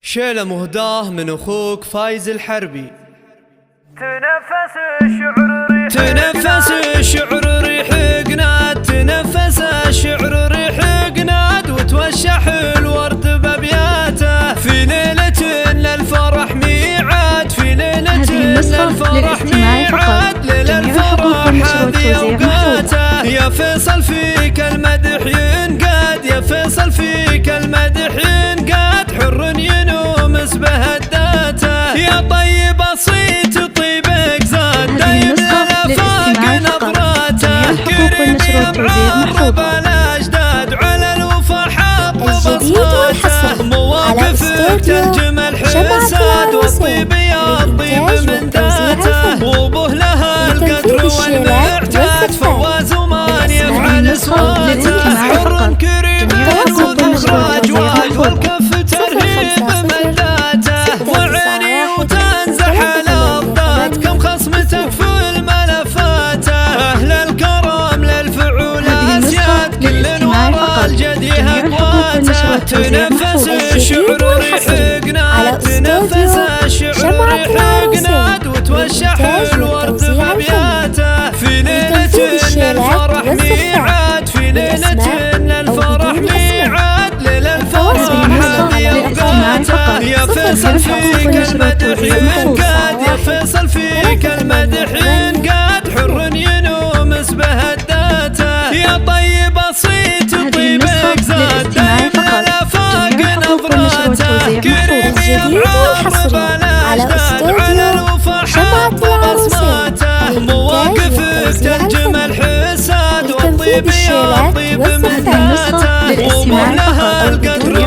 شيلة مهداه من أخوك فايز الحربي. تنفس الشعر ريح تنفس الشعر ريح قناد، تنفس الشعر ريح قناد، وتوشح الورد بأبياته في ليلة للفرح ميعاد، في ليلة للفرح ميعاد، للفرح هذه أوقاته. يا فيصل فيك المدح ينقاد، يا فيصل فيك المدح ينقاد، حر ينومس بهداته. يا طيب صيت طيبك زاد، دايم الافاق نظراته، كريم يا معرب الاجداد، على الوفا حط بصماته. مواقفك تنجم الحساد، والطيب يا الطيب من ذاته، وبه لها القدر والمعتاد، فواز ومان يفعل اصواته. حر كريم والمخراج واد، والكف ترهيب من ذاته، وعيني وتنزح الأضداد، كم خصمتك في الملفات. أهل الكرم للفعول أسياد، كل ورا الجدي هقواته. تنفس الشعر ريح قناد، تنفس الشعر ريح قناد، وتوشح الورد بأبياته في ليلة للفرح ميعاد، في ليلة للفرح ميعاد، للفرح هذه أوقاته. يا فيصل فيك المدح ينقاد، يا فيصل فيك المدح ينقاد، حر ينومس بهداته. يا طيب صيت طيبك زاد، دايم الافاق نظراته، كريم يا معرب الاجداد، على الوفا حط بصماته. مواقفك تنجم الحساد، والطيب يا الطيب من ذاته، ومن لها القدر